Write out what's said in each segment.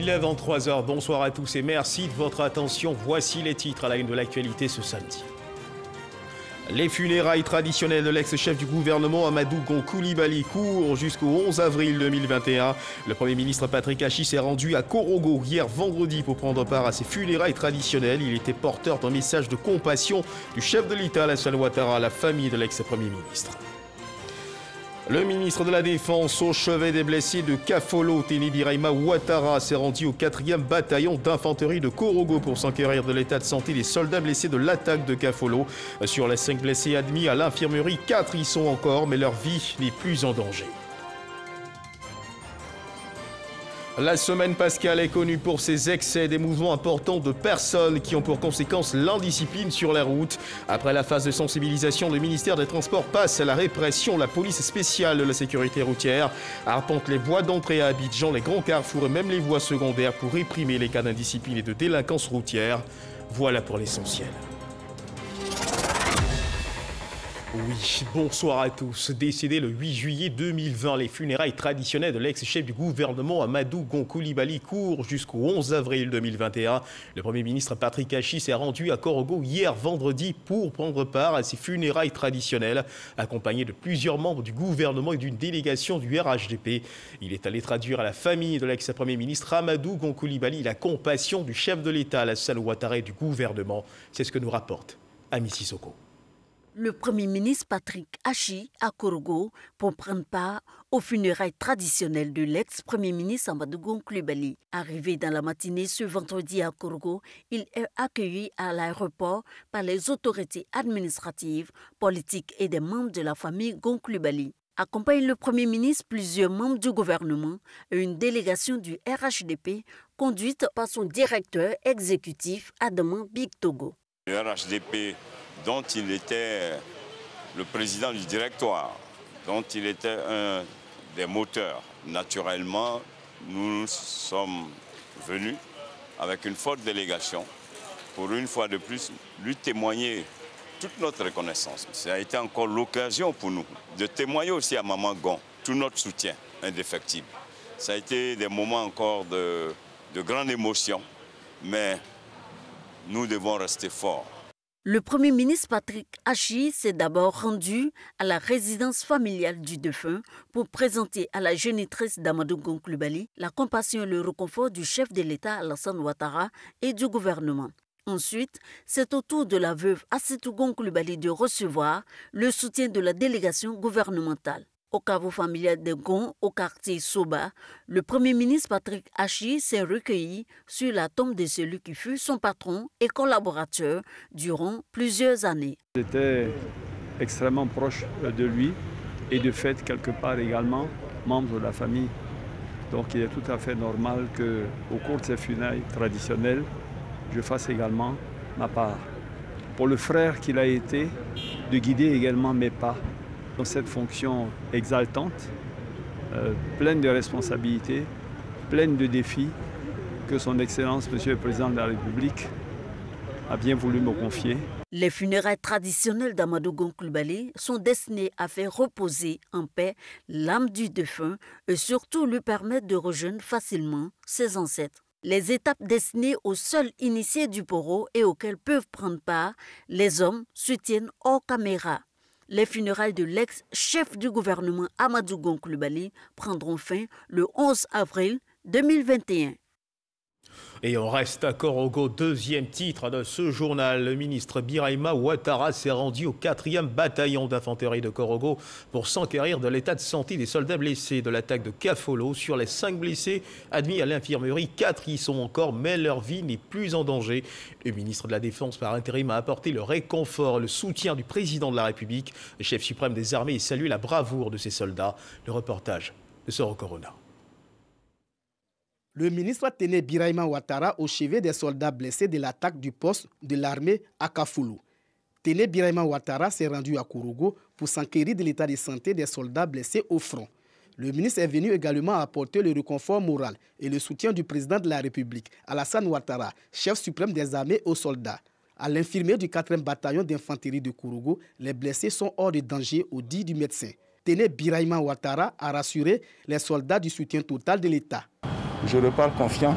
Il est 23h, bonsoir à tous et merci de votre attention. Voici les titres à la une de l'actualité ce samedi. Les funérailles traditionnelles de l'ex-chef du gouvernement Amadou Gon Coulibaly courent jusqu'au 11 avril 2021. Le Premier ministre Patrick Achi s'est rendu à Korogo hier vendredi pour prendre part à ces funérailles traditionnelles. Il était porteur d'un message de compassion du chef de l'État Alassane Ouattara à la famille de l'ex-premier ministre. Le ministre de la Défense au chevet des blessés de Kafolo, Téné Birahima Ouattara, s'est rendu au 4e bataillon d'infanterie de Korogo pour s'enquérir de l'état de santé des soldats blessés de l'attaque de Kafolo. Sur les 5 blessés admis à l'infirmerie, 4 y sont encore, mais leur vie n'est plus en danger. La semaine pascale est connue pour ses excès, des mouvements importants de personnes qui ont pour conséquence l'indiscipline sur la route. Après la phase de sensibilisation, le ministère des Transports passe à la répression. La police spéciale de la sécurité routière arpente les voies d'entrée à Abidjan, les grands carrefours et même les voies secondaires pour réprimer les cas d'indiscipline et de délinquance routière. Voilà pour l'essentiel. Oui, bonsoir à tous. Décédé le 8 juillet 2020, les funérailles traditionnelles de l'ex-chef du gouvernement Amadou Gon Coulibaly courent jusqu'au 11 avril 2021. Le Premier ministre Patrick Achi s'est rendu à Korogo hier vendredi pour prendre part à ces funérailles traditionnelles, accompagné de plusieurs membres du gouvernement et d'une délégation du RHDP. Il est allé traduire à la famille de l'ex-premier ministre Amadou Gon Coulibaly la compassion du chef de l'État Alassane Ouattara et du gouvernement. C'est ce que nous rapporte Ami Sissoko. Le Premier ministre Patrick Achi à Korogo pour prendre part aux funérailles traditionnelles de l'ex-premier ministre Amadou Gon Coulibaly. Arrivé dans la matinée ce vendredi à Korogo, il est accueilli à l'aéroport par les autorités administratives, politiques et des membres de la famille Gon Coulibaly. Accompagne le Premier ministre plusieurs membres du gouvernement et une délégation du RHDP conduite par son directeur exécutif Adama Big Togo. Le RHDP dont il était le président du directoire, dont il était un des moteurs. Naturellement, nous sommes venus avec une forte délégation pour une fois de plus lui témoigner toute notre reconnaissance. Ça a été encore l'occasion pour nous de témoigner aussi à Maman Gon tout notre soutien indéfectible. Ça a été des moments encore de grande émotion, mais nous devons rester forts. Le Premier ministre Patrick Achi s'est d'abord rendu à la résidence familiale du défunt pour présenter à la génitrice d'Amadou Gon Coulibaly la compassion et le réconfort du chef de l'État Alassane Ouattara et du gouvernement. Ensuite, c'est au tour de la veuve Assetou Gon Coulibaly de recevoir le soutien de la délégation gouvernementale. Au caveau familial de Gon, au quartier Soba, le Premier ministre Patrick Achi s'est recueilli sur la tombe de celui qui fut son patron et collaborateur durant plusieurs années. J'étais extrêmement proche de lui et de fait, quelque part également, membre de la famille. Donc il est tout à fait normal qu'au cours de ces funérailles traditionnelles, je fasse également ma part. Pour le frère qu'il a été, de guider également mes pas dans cette fonction exaltante, pleine de responsabilités, pleine de défis que son Excellence, Monsieur le Président de la République, a bien voulu me confier. Les funérailles traditionnelles d'Amadou Gon Coulibaly sont destinées à faire reposer en paix l'âme du défunt et surtout lui permettre de rejoindre facilement ses ancêtres. Les étapes destinées aux seuls initiés du Poro et auxquelles peuvent prendre part les hommes soutiennent hors caméra. Les funérailles de l'ex-chef du gouvernement Amadou Gon Coulibaly prendront fin le 11 avril 2021. Et on reste à Korogo, deuxième titre de ce journal. Le ministre Birahima Ouattara s'est rendu au 4e bataillon d'infanterie de Korogo pour s'enquérir de l'état de santé des soldats blessés de l'attaque de Kafolo. Sur les 5 blessés admis à l'infirmerie, 4 y sont encore, mais leur vie n'est plus en danger. Le ministre de la Défense par intérim a apporté le réconfort, le soutien du président de la République, le chef suprême des armées, et salue la bravoure de ses soldats. Le reportage de Soro Corona. Le ministre Téné Birahima Ouattara au chevet des soldats blessés de l'attaque du poste de l'armée à Kafolo. Téné Birahima Ouattara s'est rendu à Korogo pour s'enquérir de l'état de santé des soldats blessés au front. Le ministre est venu également apporter le réconfort moral et le soutien du président de la République, Alassane Ouattara, chef suprême des armées, aux soldats. À l'infirmier du 4e bataillon d'infanterie de Korogo, les blessés sont hors de danger au dit du médecin. Téné Birahima Ouattara a rassuré les soldats du soutien total de l'État. Je repars confiant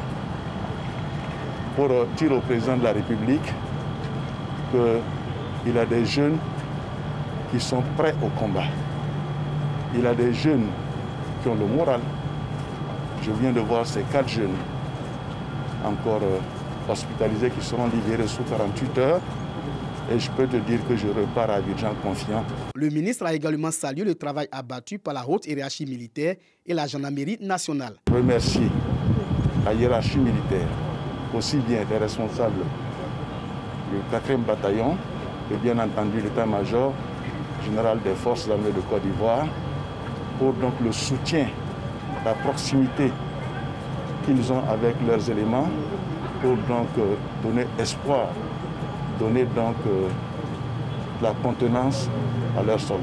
pour dire au président de la République qu'il a des jeunes qui sont prêts au combat. Il a des jeunes qui ont le moral. Je viens de voir ces 4 jeunes encore hospitalisés qui seront libérés sous 48 heures. Et je peux te dire que je repars à Abidjan confiant. Le ministre a également salué le travail abattu par la haute hiérarchie militaire et la gendarmerie nationale. Je remercie la hiérarchie militaire, aussi bien les responsables du 4e bataillon et bien entendu l'état-major général des forces armées de Côte d'Ivoire pour donc le soutien, la proximité qu'ils ont avec leurs éléments pour donc donner espoir, donner donc la contenance à leurs soldats.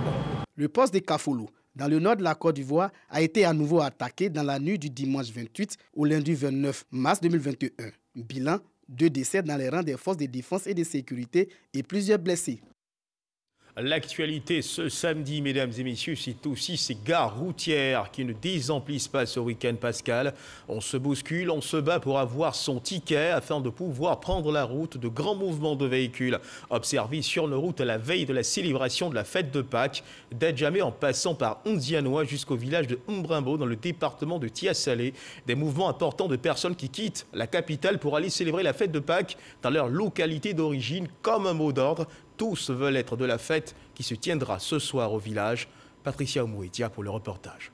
Le poste de Kafoulou, dans le nord de la Côte d'Ivoire, a été à nouveau attaqué dans la nuit du dimanche 28 au lundi 29 mars 2021. Bilan, 2 décès dans les rangs des forces de défense et de sécurité et plusieurs blessés. L'actualité ce samedi, mesdames et messieurs, c'est aussi ces gares routières qui ne désemplissent pas ce week-end pascal. On se bouscule, on se bat pour avoir son ticket afin de pouvoir prendre la route. De grands mouvements de véhicules observés sur nos routes à la veille de la célébration de la fête de Pâques, d'Adjamé en passant par Ondianois jusqu'au village de Mbrimbo dans le département de Tia-Salé. Des mouvements importants de personnes qui quittent la capitale pour aller célébrer la fête de Pâques dans leur localité d'origine comme un mot d'ordre. Tous veulent être de la fête qui se tiendra ce soir au village. Patricia Omouetia pour le reportage.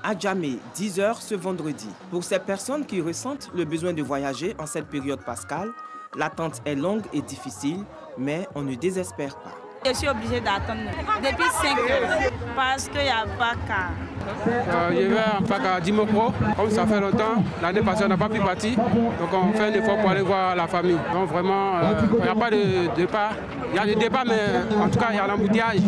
À Djamé, 10h ce vendredi. Pour ces personnes qui ressentent le besoin de voyager en cette période pascale, l'attente est longue et difficile, mais on ne désespère pas. Je suis obligée d'attendre depuis 5 heures parce qu'il n'y a pas qu'à. Je vais en Pâques à Dimokro. Comme ça fait longtemps, l'année passée on n'a pas pu partir. Donc on fait un effort pour aller voir la famille. Donc vraiment, il n'y a pas de départ. Il y a des départs, mais en tout cas il y a l'embouteillage.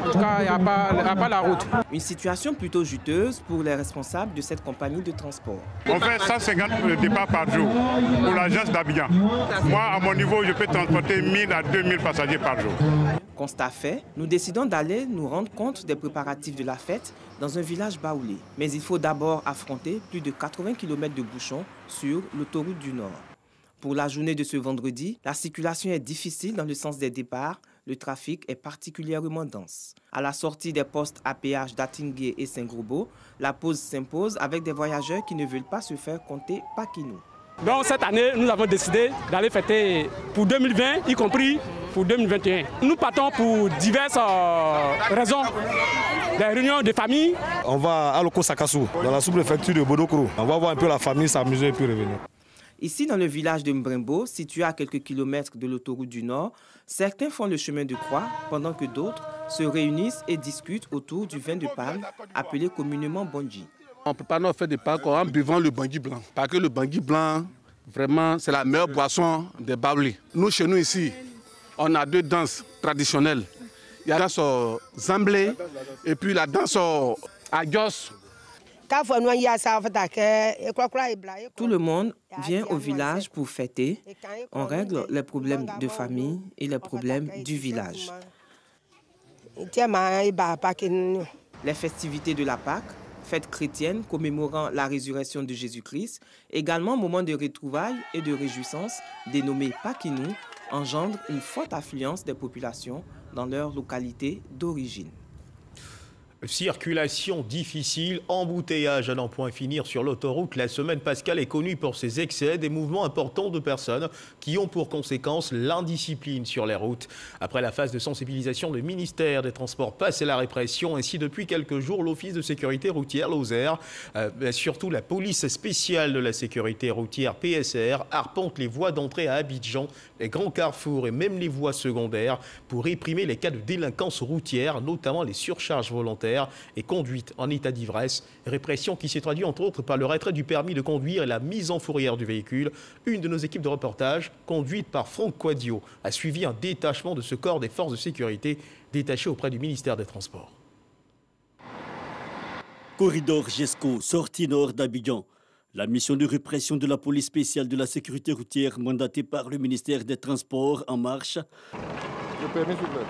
En tout cas, il n'y a pas la route. Une situation plutôt juteuse pour les responsables de cette compagnie de transport. On fait 150 départs par jour pour l'agence d'Abidjan. Moi, à mon niveau, je peux transporter 1000 à 2000 passagers par jour. Constat fait, nous décidons d'aller nous rendre compte des préparatifs de la fête dans un village baoulé. Mais il faut d'abord affronter plus de 80 km de bouchons sur l'autoroute du Nord. Pour la journée de ce vendredi, la circulation est difficile dans le sens des départs. Le trafic est particulièrement dense. À la sortie des postes à péage d'Atingué et Saint-Grobo, la pause s'impose avec des voyageurs qui ne veulent pas se faire compter Paquinou. Donc cette année, nous avons décidé d'aller fêter pour 2020, y compris pour 2021. Nous partons pour diverses raisons. Des réunions de famille. On va à Loko Sakassou, dans la sous-préfecture de Bodokro. On va voir un peu la famille, s'amuser et puis revenir. Ici, dans le village de Mbrimbo, situé à quelques kilomètres de l'autoroute du Nord, certains font le chemin de croix, pendant que d'autres se réunissent et discutent autour du vin de palme, appelé communément Bondji. On prépare notre fête de Pâques en buvant le Bangui blanc. Parce que le Bangui blanc, vraiment, c'est la meilleure boisson des Baoulés. Nous, chez nous ici, on a 2 danses traditionnelles. Il y a la danse Zamblé et puis la danse Agios. Tout le monde vient au village pour fêter. On règle les problèmes de famille et les problèmes du village. Les festivités de la Pâque, fête chrétienne commémorant la résurrection de Jésus-Christ, également moment de retrouvailles et de réjouissance dénommé Paquinou, engendre une forte affluence des populations dans leur localité d'origine. Circulation difficile, embouteillage à n'en point finir sur l'autoroute. La semaine pascale est connue pour ses excès, des mouvements importants de personnes qui ont pour conséquence l'indiscipline sur les routes. Après la phase de sensibilisation, le ministère des Transports passe à la répression. Ainsi, depuis quelques jours, l'Office de sécurité routière, Lozère, surtout la police spéciale de la sécurité routière, PSR, arpente les voies d'entrée à Abidjan, les grands carrefours et même les voies secondaires pour réprimer les cas de délinquance routière, notamment les surcharges volontaires et conduite en état d'ivresse. Répression qui s'est traduite entre autres par le retrait du permis de conduire et la mise en fourrière du véhicule. Une de nos équipes de reportage, conduite par Franck Quadio, a suivi un détachement de ce corps des forces de sécurité détaché auprès du ministère des Transports. Corridor GESCO, sortie nord d'Abidjan. La mission de répression de la police spéciale de la sécurité routière mandatée par le ministère des Transports en marche. Le permis s'il vous plaît.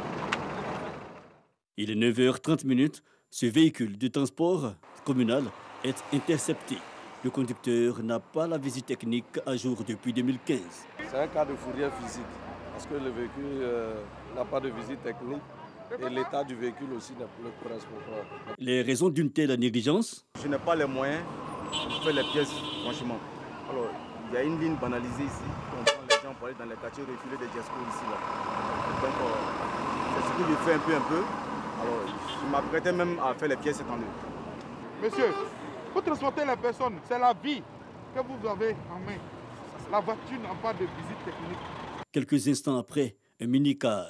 Il est 9h30. Ce véhicule de transport communal est intercepté. Le conducteur n'a pas la visite technique à jour depuis 2015. C'est un cas de fourrière physique, parce que le véhicule n'a pas de visite technique et l'état du véhicule aussi ne correspond pas. Les raisons d'une telle négligence? Je n'ai pas les moyens de faire les pièces, franchement. Alors, il y a une ligne banalisée ici, on prend les gens pour aller dans les quartiers reculés des Jesco ici. Là. Donc, c'est ce que je fais un peu. Alors, je m'apprêtais même à faire les pièces cette année. Monsieur, pour transporter les personnes, c'est la vie que vous avez en main. La voiture n'a pas de visite technique. Quelques instants après, un mini-car.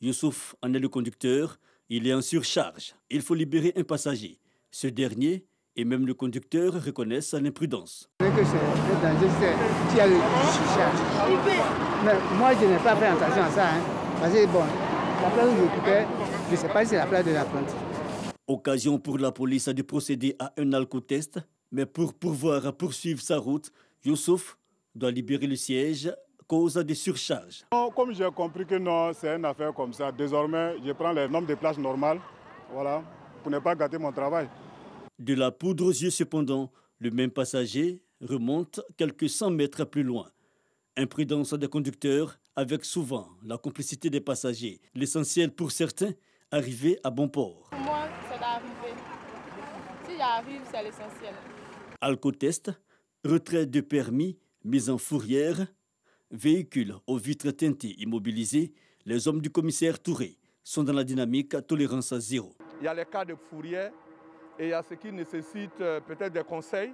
Youssouf en est le conducteur. Il est en surcharge. Il faut libérer un passager. Ce dernier et même le conducteur reconnaissent l'imprudence. C'est un danger qui a le surcharge. Mais moi, je n'ai pas fait attention à ça. Parce que bon, la place où j'occupais, je ne sais pas si c'est la place de l'apprenti. Occasion pour la police de procéder à un alcotest, mais pour pouvoir poursuivre sa route, Youssouf doit libérer le siège cause de surcharge. Comme j'ai compris que non, c'est une affaire comme ça, désormais je prends les normes de plage normales, voilà, pour ne pas gâter mon travail. De la poudre aux yeux cependant, le même passager remonte quelques 100 mètres plus loin. Imprudence des conducteurs avec souvent la complicité des passagers. L'essentiel pour certains, arriver à bon port. Pour moi, c'est d'arriver. Si j'arrive, c'est l'essentiel. Alcotest, retrait de permis, mise en fourrière, véhicule aux vitres teintées immobilisées, les hommes du commissaire Touré sont dans la dynamique à tolérance à zéro. Il y a les cas de fourrière et il y a ce qui nécessite peut-être des conseils.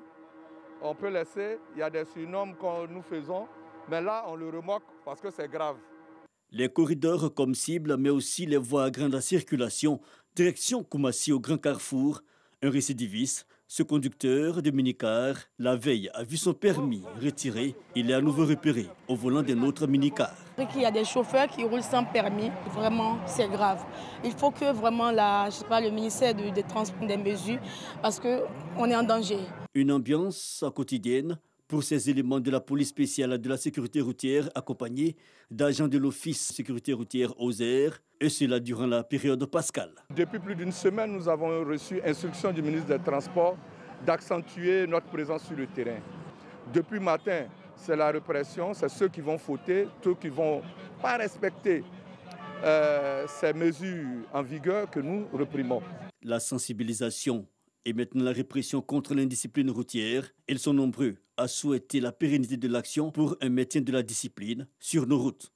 On peut laisser, il y a des surnoms que nous faisons, mais là on le remarque parce que c'est grave. Les corridors comme cible, mais aussi les voies à grande circulation, direction Koumassi au Grand Carrefour. Un récidiviste, ce conducteur de minicar, la veille a vu son permis retiré. Il est à nouveau repéré au volant d'un autre minicar. Il y a des chauffeurs qui roulent sans permis, vraiment c'est grave. Il faut que vraiment le ministère des Transports des mesures parce qu'on est en danger. Une ambiance quotidienne pour ces éléments de la police spéciale de la sécurité routière accompagnés d'agents de l'Office de sécurité routière OSER, et cela durant la période pascale. Depuis plus d'une semaine, nous avons reçu instruction du ministre des Transports d'accentuer notre présence sur le terrain. Depuis matin, c'est la répression, c'est ceux qui vont fauter, ceux qui ne vont pas respecter ces mesures en vigueur que nous réprimons. La sensibilisation et maintenant la répression contre l'indiscipline routière. Ils sont nombreux à souhaiter la pérennité de l'action pour un maintien de la discipline sur nos routes.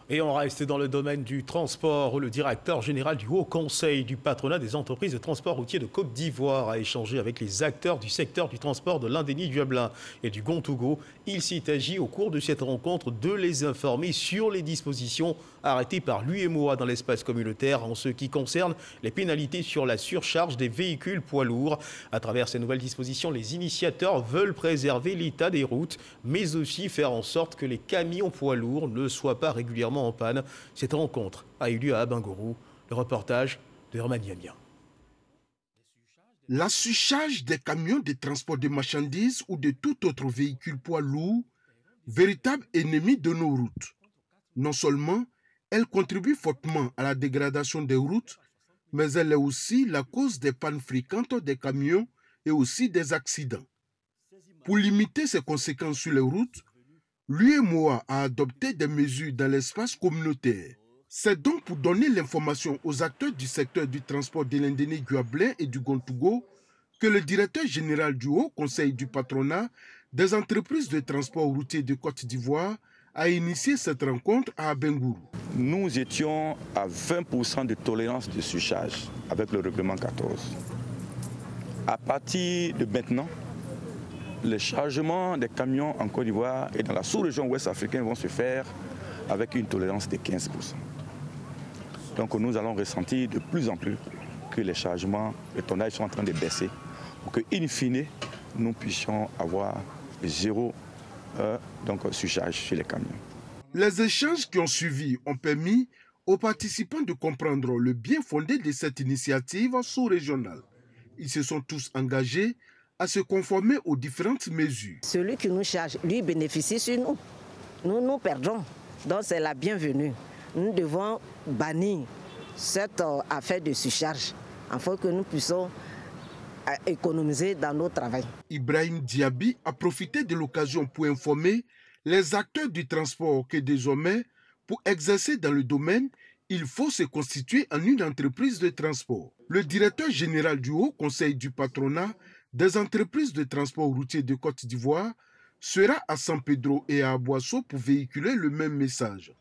Et on reste dans le domaine du transport où le directeur général du Haut Conseil du patronat des entreprises de transport routier de Côte d'Ivoire a échangé avec les acteurs du secteur du transport de l'Indéni-Duablin et du Gontougo. Il s'est agi au cours de cette rencontre de les informer sur les dispositions arrêtées par l'UEMOA dans l'espace communautaire en ce qui concerne les pénalités sur la surcharge des véhicules poids lourds. À travers ces nouvelles dispositions, les initiateurs veulent préserver l'état des routes, mais aussi faire en sorte que les camions poids lourds ne soient pas régulièrement en panne. Cette rencontre a eu lieu à Abangourou. Le reportage de Herman Yamia. La surcharge des camions de transport de marchandises ou de tout autre véhicule poids lourd, véritable ennemi de nos routes. Non seulement elle contribue fortement à la dégradation des routes, mais elle est aussi la cause des pannes fréquentes des camions et aussi des accidents. Pour limiter ces conséquences sur les routes, l'UEMOA a adopté des mesures dans l'espace communautaire. C'est donc pour donner l'information aux acteurs du secteur du transport de l'Indéni-Duablin et du Gontougo que le directeur général du Haut Conseil du patronat des entreprises de transport routier de Côte d'Ivoire a initié cette rencontre à Abangourou. Nous étions à 20% de tolérance de surcharge avec le règlement 14. À partir de maintenant, les chargements des camions en Côte d'Ivoire et dans la sous-région ouest africaine vont se faire avec une tolérance de 15%. Donc nous allons ressentir de plus en plus que les chargements, les tonnages sont en train de baisser pour que, in fine, nous puissions avoir zéro surcharge sur les camions. Les échanges qui ont suivi ont permis aux participants de comprendre le bien fondé de cette initiative sous-régionale. Ils se sont tous engagés à se conformer aux différentes mesures. Celui qui nous charge, lui, bénéficie sur nous. Nous perdons. Donc c'est la bienvenue. Nous devons bannir cette affaire de surcharge afin que nous puissions économiser dans notre travail. Ibrahim Diaby a profité de l'occasion pour informer les acteurs du transport que désormais, pour exercer dans le domaine, il faut se constituer en une entreprise de transport. Le directeur général du Haut Conseil du patronat des entreprises de transport routier de Côte d'Ivoire sera à San Pedro et à Aboissou pour véhiculer le même message.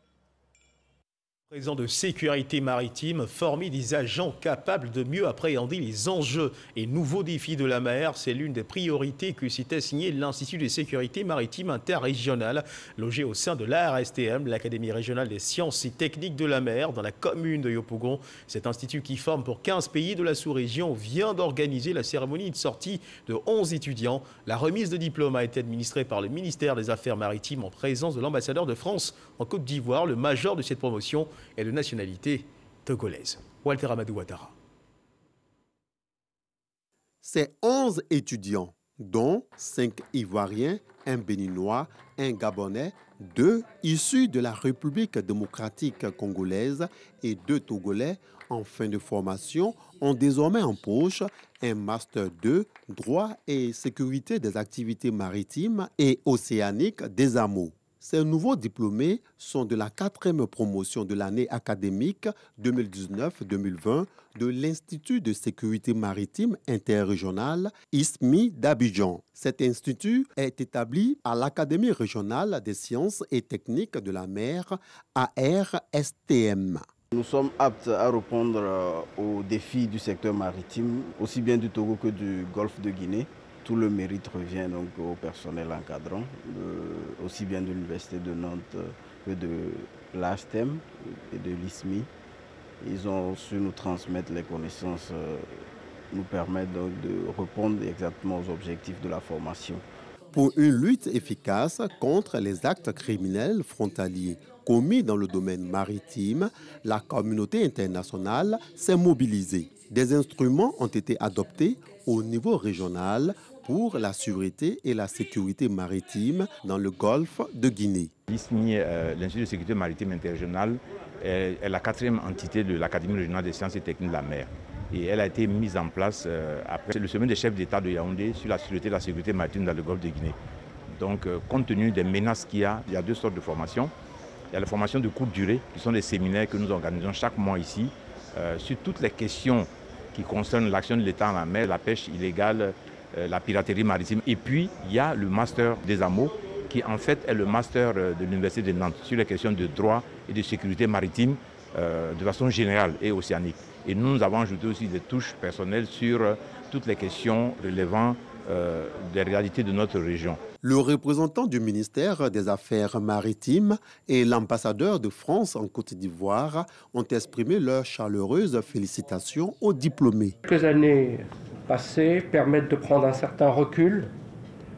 Présent de sécurité maritime, former des agents capables de mieux appréhender les enjeux et nouveaux défis de la mer, c'est l'une des priorités que s'est assignée l'Institut de sécurité maritime interrégionale, logé au sein de l'ARSTM, l'Académie régionale des sciences et techniques de la mer, dans la commune de Yopougon. Cet institut qui forme pour 15 pays de la sous-région vient d'organiser la cérémonie de sortie de 11 étudiants. La remise de diplôme a été administrée par le ministère des Affaires maritimes en présence de l'ambassadeur de France en Côte d'Ivoire, le major de cette promotion et de nationalité togolaise. Walter Amadou Ouattara. Ces 11 étudiants, dont 5 Ivoiriens, un Béninois, un Gabonais, 2 issus de la République démocratique congolaise et 2 Togolais en fin de formation, ont désormais en poche un Master 2, droit et sécurité des activités maritimes et océaniques des hameaux. Ces nouveaux diplômés sont de la 4e promotion de l'année académique 2019-2020 de l'Institut de sécurité maritime interrégionale ISMI d'Abidjan. Cet institut est établi à l'Académie régionale des sciences et techniques de la mer, ARSTM. Nous sommes aptes à répondre aux défis du secteur maritime, aussi bien du Togo que du Golfe de Guinée. Tout le mérite revient donc au personnel encadrant, aussi bien de l'Université de Nantes que de l'ASTEM et de l'ISMI. Ils ont su nous transmettre les connaissances, nous permettent donc de répondre exactement aux objectifs de la formation. Pour une lutte efficace contre les actes criminels frontaliers commis dans le domaine maritime, la communauté internationale s'est mobilisée. Des instruments ont été adoptés au niveau régional pour la sûreté et la sécurité maritime dans le golfe de Guinée. L'ISMI, l'Institut de sécurité maritime interrégionale, est la 4e entité de l'Académie régionale des sciences et techniques de la mer. Et elle a été mise en place après le sommet des chefs d'État de Yaoundé sur la sûreté et la sécurité maritime dans le golfe de Guinée. Donc, compte tenu des menaces qu'il y a 2 sortes de formations. Il y a la formation de courte durée, qui sont des séminaires que nous organisons chaque mois ici, sur toutes les questions qui concernent l'action de l'État en la mer, la pêche illégale, la piraterie maritime. Et puis, il y a le master des hameaux, qui en fait est le master de l'Université de Nantes sur les questions de droit et de sécurité maritime de façon générale et océanique. Et nous avons ajouté aussi des touches personnelles sur toutes les questions relevant des réalités de notre région. Le représentant du ministère des Affaires maritimes et l'ambassadeur de France en Côte d'Ivoire ont exprimé leurs chaleureuses félicitations aux diplômés. Quelques années passées permettent de prendre un certain recul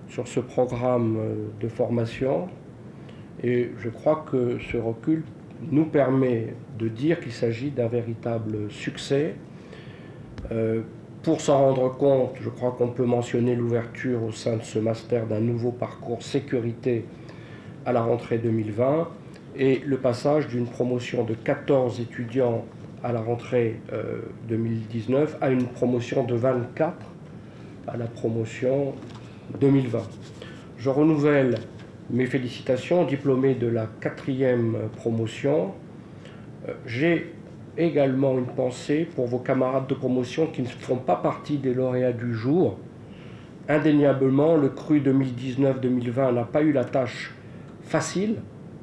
sur ce programme de formation et je crois que ce recul nous permet de dire qu'il s'agit d'un véritable succès. Pour s'en rendre compte, je crois qu'on peut mentionner l'ouverture au sein de ce master d'un nouveau parcours sécurité à la rentrée 2020 et le passage d'une promotion de 14 étudiants à la rentrée 2019 à une promotion de 24 à la promotion 2020. Je renouvelle mes félicitations aux diplômés de la 4e promotion. J'ai également une pensée pour vos camarades de promotion qui ne font pas partie des lauréats du jour. Indéniablement, le cru 2019-2020 n'a pas eu la tâche facile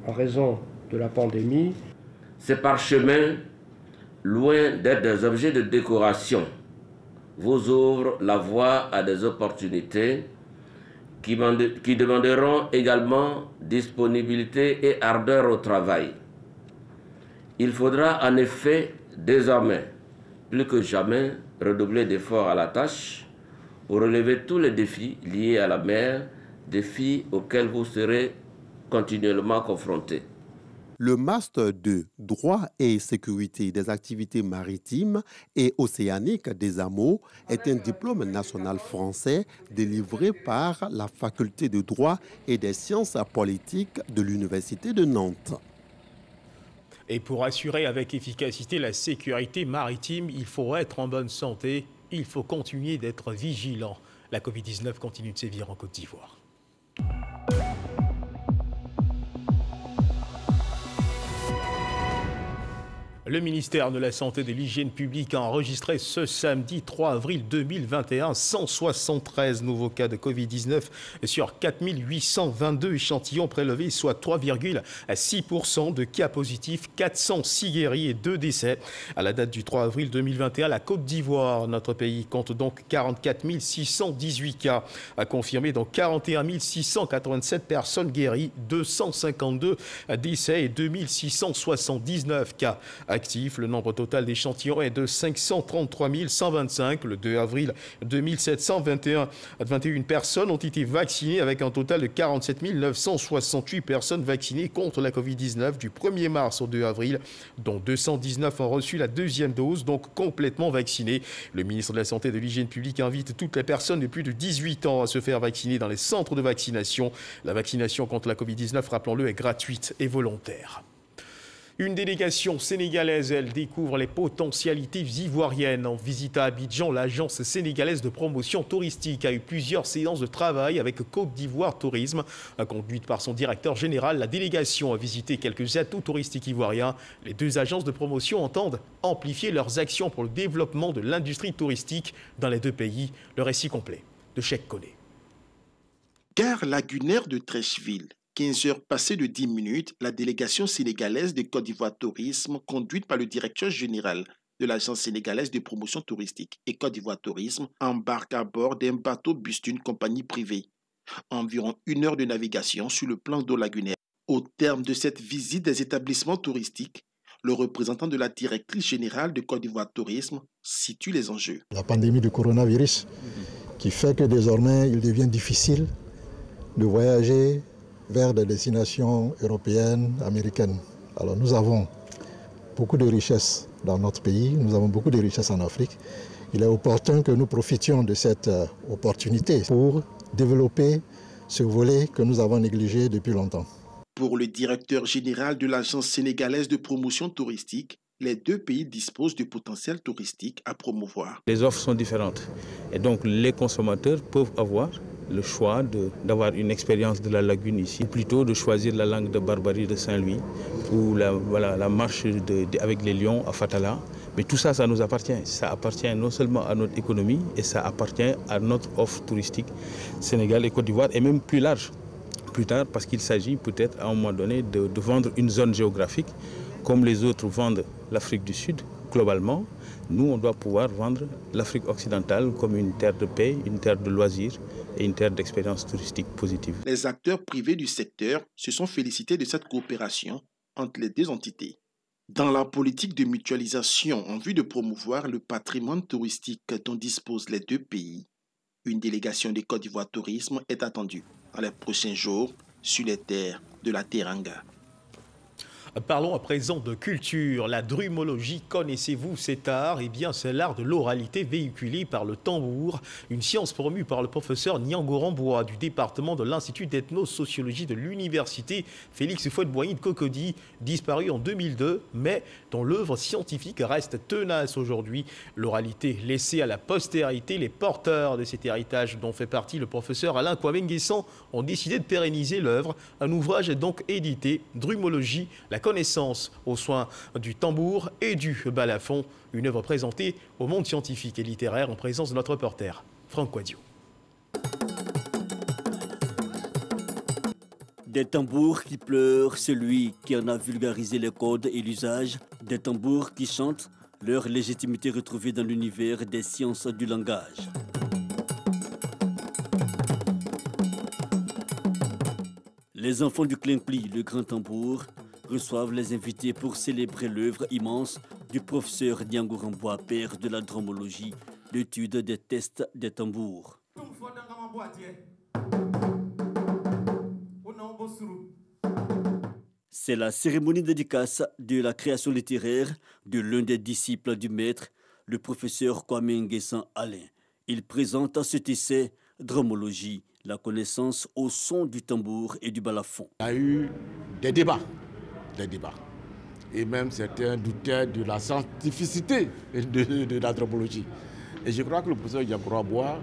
en raison de la pandémie. Ces parchemins, loin d'être des objets de décoration, vous ouvrent la voie à des opportunités qui demanderont également disponibilité et ardeur au travail. Il faudra en effet désormais, plus que jamais, redoubler d'efforts à la tâche pour relever tous les défis liés à la mer, défis auxquels vous serez continuellement confrontés. Le Master 2, droit et sécurité des activités maritimes et océaniques des hameaux est un diplôme national français délivré par la faculté de droit et des sciences politiques de l'Université de Nantes. Et pour assurer avec efficacité la sécurité maritime, il faut être en bonne santé il faut continuer d'être vigilant. La Covid-19 continue de sévir en Côte d'Ivoire. Le ministère de la Santé et de l'Hygiène publique a enregistré ce samedi 3 avril 2021 173 nouveaux cas de Covid-19 sur 4822 échantillons prélevés, soit 3,6% de cas positifs, 406 guéris et 2 décès. À la date du 3 avril 2021, la Côte d'Ivoire, notre pays, compte donc 44 618 cas à confirmer, donc 41 687 personnes guéries, 252 décès et 2679 cas actifs. Le nombre total d'échantillons est de 533 125. Le 2 avril, 2721 personnes ont été vaccinées avec un total de 47 968 personnes vaccinées contre la Covid-19 du 1er mars au 2 avril, dont 219 ont reçu la deuxième dose, donc complètement vaccinées. Le ministre de la Santé et de l'Hygiène publique invite toutes les personnes de plus de 18 ans à se faire vacciner dans les centres de vaccination. La vaccination contre la Covid-19, rappelons-le, est gratuite et volontaire. Une délégation sénégalaise, elle, découvre les potentialités ivoiriennes. En visite à Abidjan, l'agence sénégalaise de promotion touristique a eu plusieurs séances de travail avec Côte d'Ivoire Tourisme. Conduite par son directeur général, la délégation a visité quelques atouts touristiques ivoiriens. Les deux agences de promotion entendent amplifier leurs actions pour le développement de l'industrie touristique dans les deux pays. Le récit complet de Cheikh Koné. Gare lagunaire de Treichville. 15 heures passées de 10 minutes, la délégation sénégalaise de Côte d'Ivoire Tourisme, conduite par le directeur général de l'agence sénégalaise de promotion touristique et Côte d'Ivoire Tourisme, embarque à bord d'un bateau-bus d'une compagnie privée. Environ 1 heure de navigation sur le plan d'eau lagunaire. Au terme de cette visite des établissements touristiques, le représentant de la directrice générale de Côte d'Ivoire Tourisme situe les enjeux. La pandémie du coronavirus qui fait que désormais il devient difficile de voyager vers des destinations européennes, américaines. Alors nous avons beaucoup de richesses dans notre pays, nous avons beaucoup de richesses en Afrique. Il est opportun que nous profitions de cette opportunité pour développer ce volet que nous avons négligé depuis longtemps. Pour le directeur général de l'agence sénégalaise de promotion touristique, les deux pays disposent de potentiel touristique à promouvoir. Les offres sont différentes et donc les consommateurs peuvent avoir le choix d'avoir une expérience de la lagune ici, ou plutôt de choisir la langue de Barbarie de Saint-Louis ou la marche avec les lions à Fatala. Mais tout ça, ça nous appartient. Ça appartient non seulement à notre économie, et ça appartient à notre offre touristique Sénégal et Côte d'Ivoire, et même plus large, plus tard, parce qu'il s'agit peut-être à un moment donné de vendre une zone géographique, comme les autres vendent l'Afrique du Sud, globalement. Nous, on doit pouvoir vendre l'Afrique occidentale comme une terre de paix, une terre de loisirs et une terre d'expérience touristique positive. Les acteurs privés du secteur se sont félicités de cette coopération entre les deux entités. Dans la politique de mutualisation en vue de promouvoir le patrimoine touristique dont disposent les deux pays, une délégation de Côte d'Ivoire Tourisme est attendue dans les prochains jours sur les terres de la Teranga. Parlons à présent de culture. La drumologie, connaissez-vous cet art? Eh bien, c'est l'art de l'oralité véhiculé par le tambour, une science promue par le professeur Niango Rambois du département de l'Institut d'ethnosociologie de l'Université Félix Houphouët-Boigny de Cocody, disparu en 2002, mais dont l'œuvre scientifique reste tenace aujourd'hui. L'oralité laissée à la postérité, les porteurs de cet héritage dont fait partie le professeur Alain Kwame-Nguessan ont décidé de pérenniser l'œuvre. Un ouvrage est donc édité, Drumologie, la connaissance aux soins du tambour et du balafon, une œuvre présentée au monde scientifique et littéraire en présence de notre reporter Franck Quadio. Des tambours qui pleurent, celui qui en a vulgarisé les codes et l'usage, des tambours qui chantent, leur légitimité retrouvée dans l'univers des sciences du langage. Les enfants du Klinkli, le grand tambour, reçoivent les invités pour célébrer l'œuvre immense du professeur Niango Rambois, père de la drumologie, l'étude des tests des tambours. C'est la cérémonie dédicace de la création littéraire de l'un des disciples du maître, le professeur Kwame-Nguessan Alain. Il présente à cet essai Drumologie, la connaissance au son du tambour et du balafon. Il y a eu des débats. Et même certains doutaient de la scientificité de la drumologie. Et je crois que le professeur Yangoura Bois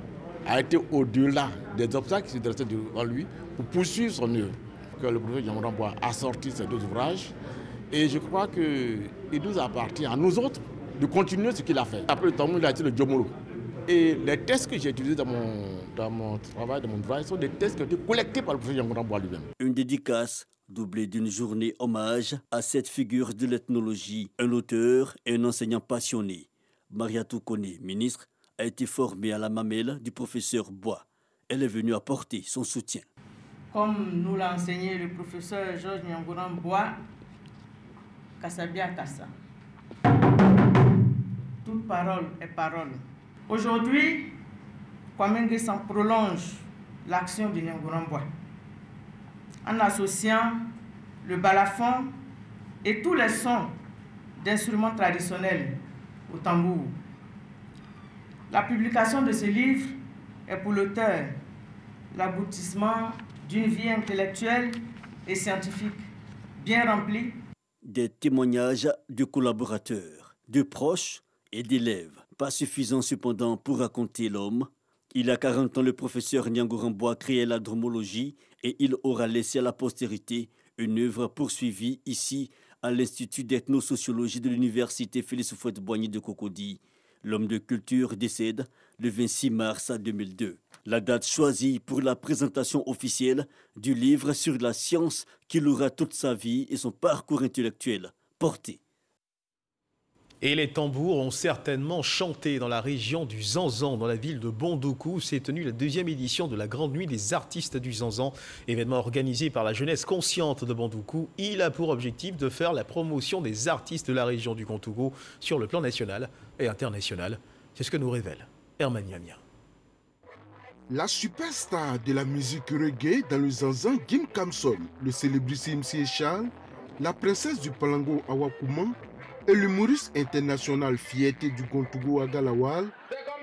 a été au-delà des obstacles qui se dressaient devant lui pour poursuivre son œuvre. Que le professeur Yangoura Bois a sorti ces 2 ouvrages. Et je crois qu'il nous appartient à nous autres de continuer ce qu'il a fait. Après le temps, il a été le Djomolo. Et les tests que j'ai utilisés dans mon travail, dans mon ouvrage, sont des tests qui ont été collectés par le professeur Yangoura Bois lui-même. Une dédicace doublée d'une journée hommage à cette figure de l'ethnologie, un auteur et un enseignant passionné. Mariatou Kone, ministre, a été formée à la mamelle du professeur Bois. Elle est venue apporter son soutien. Comme nous l'a enseigné le professeur Georges Nyangoura Bois, Kassabia Kassa. Toute parole est parole. Aujourd'hui, Kwame Nkrumah prolonge l'action de Nyangoura Bois en associant le balafon et tous les sons d'instruments traditionnels au tambour. La publication de ce livre est pour l'auteur l'aboutissement d'une vie intellectuelle et scientifique bien remplie. Des témoignages de collaborateurs, de proches et d'élèves. Pas suffisant cependant pour raconter l'homme. Il a 40 ans, le professeur Nyangoura Bois créait la dromologie et il aura laissé à la postérité une œuvre poursuivie ici à l'Institut d'ethnosociologie de l'Université Félix Houphouët-Boigny de Cocody. L'homme de culture décède le 26 mars 2002. La date choisie pour la présentation officielle du livre sur la science qu'il aura toute sa vie et son parcours intellectuel porté. Et les tambours ont certainement chanté dans la région du Zanzan, dans la ville de Bondoukou. S'est tenue la 2e édition de la Grande Nuit des artistes du Zanzan, événement organisé par la jeunesse consciente de Bondoukou. Il a pour objectif de faire la promotion des artistes de la région du Grand-Togo sur le plan national et international. C'est ce que nous révèle Herman Yamia. La superstar de la musique reggae dans le Zanzan, Gim Kamson, le célébrissime Charles, la princesse du Palango Awakouma, et l'humoriste international fierté du Gontogo Agalawal,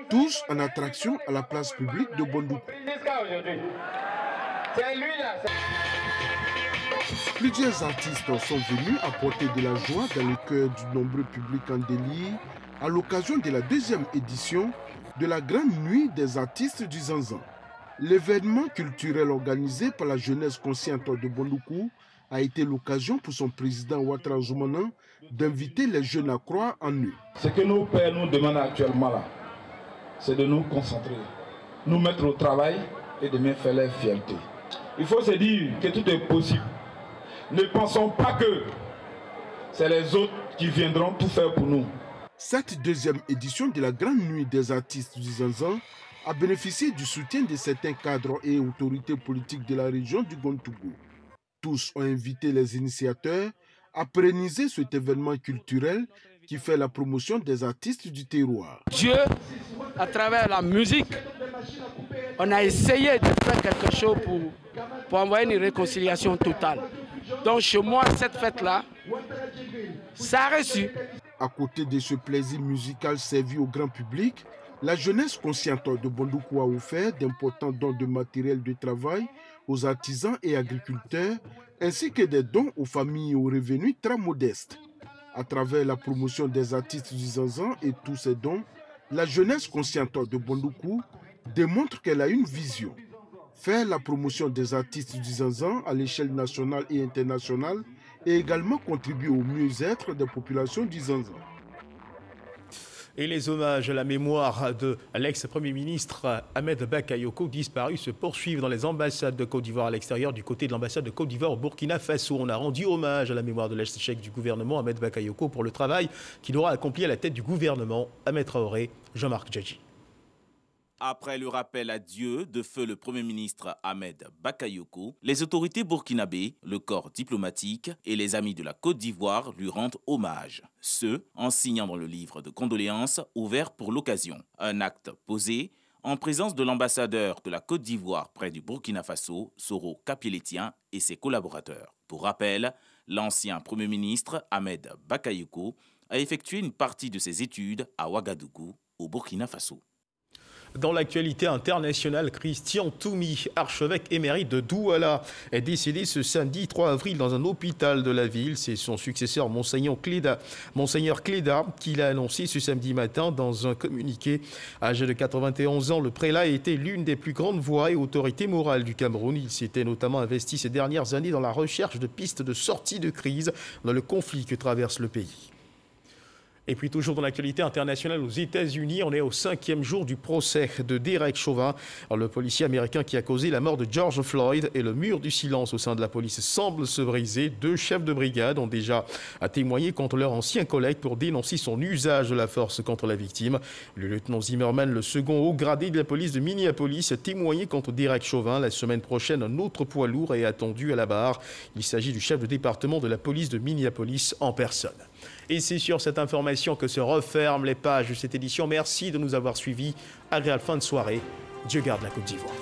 tous en attraction à la place publique de Bondoukou. Plusieurs artistes sont venus apporter de la joie dans le cœur du nombreux public en délire à l'occasion de la 2e édition de la Grande Nuit des artistes du Zanzan. L'événement culturel organisé par la jeunesse consciente de Bondoukou a été l'occasion pour son président Ouattara Zoumana d'inviter les jeunes à croire en eux. Ce que nos pères nous demandent actuellement là, c'est de nous concentrer, nous mettre au travail et de me faire leur fierté. Il faut se dire que tout est possible. Ne pensons pas que c'est les autres qui viendront tout faire pour nous. Cette 2e édition de la Grande Nuit des artistes du Zanzan a bénéficié du soutien de certains cadres et autorités politiques de la région du Gontogo. Tous ont invité les initiateurs à pérenniser cet événement culturel qui fait la promotion des artistes du terroir. Dieu, à travers la musique, on a essayé de faire quelque chose pour envoyer une réconciliation totale. Donc chez moi, cette fête-là, ça a reçu. À côté de ce plaisir musical servi au grand public, la jeunesse consciente de Bondoukou a offert d'importants dons de matériel de travail aux artisans et agriculteurs, ainsi que des dons aux familles aux revenus très modestes. À travers la promotion des artistes du Zanzan et tous ces dons, la jeunesse consciente de Bondoukou démontre qu'elle a une vision. Faire la promotion des artistes du Zanzan à l'échelle nationale et internationale et également contribuer au mieux-être des populations du Zanzan. Et les hommages à la mémoire de l'ex-premier ministre Ahmed Bakayoko disparu se poursuivent dans les ambassades de Côte d'Ivoire à l'extérieur. Du côté de l'ambassade de Côte d'Ivoire au Burkina Faso, on a rendu hommage à la mémoire de l'ex-chef du gouvernement Ahmed Bakayoko pour le travail qu'il aura accompli à la tête du gouvernement. Ahmed Traoré, Jean-Marc Djadji. Après le rappel à Dieu de feu le Premier ministre Ahmed Bakayoko, les autorités burkinabées, le corps diplomatique et les amis de la Côte d'Ivoire lui rendent hommage. Ce, en signant dans le livre de condoléances ouvert pour l'occasion. Un acte posé en présence de l'ambassadeur de la Côte d'Ivoire près du Burkina Faso, Soro Kapiletien, et ses collaborateurs. Pour rappel, l'ancien Premier ministre Ahmed Bakayoko a effectué une partie de ses études à Ouagadougou, au Burkina Faso. Dans l'actualité internationale, Christian Toumi, archevêque émérite de Douala, est décédé ce samedi 3 avril dans un hôpital de la ville. C'est son successeur, Monseigneur Cléda, qui l'a annoncé ce samedi matin dans un communiqué. Âgé de 91 ans, le prélat a été l'une des plus grandes voix et autorités morales du Cameroun. Il s'était notamment investi ces dernières années dans la recherche de pistes de sortie de crise dans le conflit que traverse le pays. Et puis toujours dans l'actualité internationale aux États-Unis, on est au 5e jour du procès de Derek Chauvin, le policier américain qui a causé la mort de George Floyd, et le mur du silence au sein de la police semble se briser. 2 chefs de brigade ont déjà témoigné contre leur ancien collègue pour dénoncer son usage de la force contre la victime. Le lieutenant Zimmerman, le second haut gradé de la police de Minneapolis, a témoigné contre Derek Chauvin. La semaine prochaine, un autre poids lourd est attendu à la barre. Il s'agit du chef de département de la police de Minneapolis en personne. Et c'est sur cette information que se referment les pages de cette édition. Merci de nous avoir suivis. Agréable fin de soirée. Dieu garde la Côte d'Ivoire.